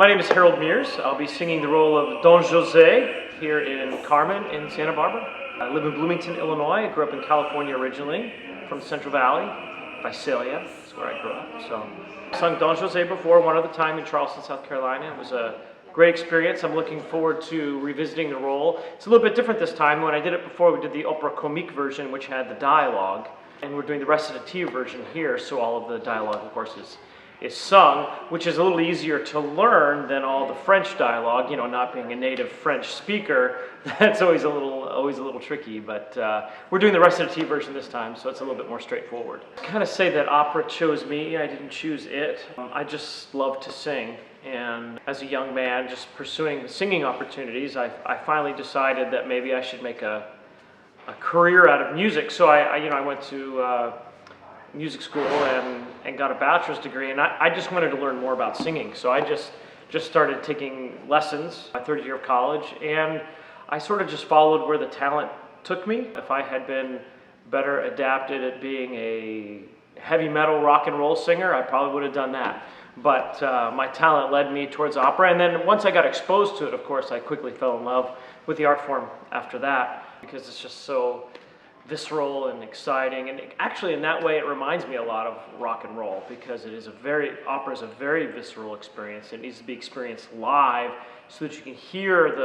My name is Harold Meers. I'll be singing the role of Don Jose here in Carmen in Santa Barbara. I live in Bloomington, Illinois. I grew up in California originally, from the Central Valley, Visalia. That's where I grew up. So I sung Don Jose before, one other time in Charleston, South Carolina. It was a great experience. I'm looking forward to revisiting the role. It's a little bit different this time. When I did it before, we did the opera comique version, which had the dialogue, and we're doing the recitative version here, so all of the dialogue, of course, is sung, which is a little easier to learn than all the French dialogue. You know, not being a native French speaker, that's always a little tricky. But we're doing the recitative version this time, so it's a little bit more straightforward. I kind of say that opera chose me. I didn't choose it. I just love to sing, and as a young man, just pursuing singing opportunities, I finally decided that maybe I should make a career out of music. So I went to music school and got a bachelor's degree, and I just wanted to learn more about singing. So I just started taking lessons my third year of college, and I sort of just followed where the talent took me. If I had been better adapted at being a heavy metal rock and roll singer, I probably would have done that. But my talent led me towards opera, and then once I got exposed to it, of course, I quickly fell in love with the art form after that, because it's just so visceral and exciting, and actually in that way it reminds me a lot of rock and roll, because opera is a very visceral experience. It needs to be experienced live so that you can hear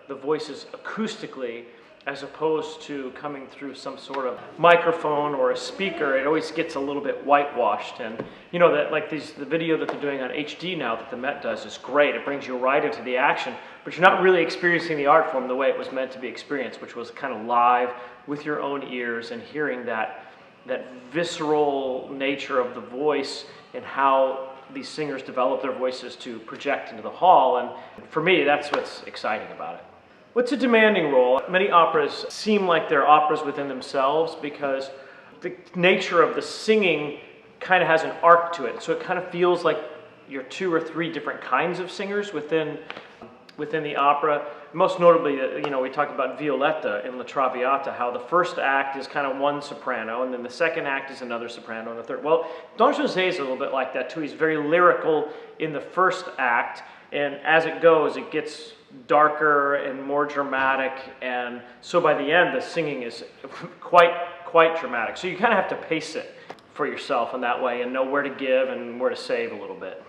the voices acoustically, as opposed to coming through some sort of microphone or a speaker. It always gets a little bit whitewashed, and you know that the video that they're doing on HD now that the Met does is great. It brings you right into the action, but you're not really experiencing the art form the way it was meant to be experienced, which was kind of live with your own ears and hearing that visceral nature of the voice and how these singers develop their voices to project into the hall. And for me, that's what's exciting about it. It's a demanding role. Many operas seem like they're operas within themselves because the nature of the singing kind of has an arc to it. So it kind of feels like you're two or three different kinds of singers within the opera. Most notably, we talk about Violetta in La Traviata, how the first act is kind of one soprano, and then the second act is another soprano, and the third. Well, Don Jose is a little bit like that too. He's very lyrical in the first act, and as it goes, it gets darker and more dramatic, and so by the end, the singing is quite dramatic. So you kind of have to pace it for yourself in that way and know where to give and where to save a little bit.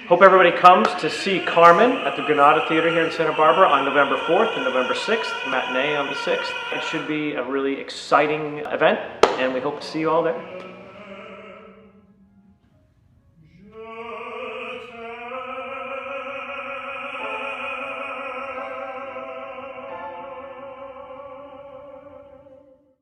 Hope everybody comes to see Carmen at the Granada Theater here in Santa Barbara on November 4th and November 6th, matinee on the 6th. It should be a really exciting event, and we hope to see you all there.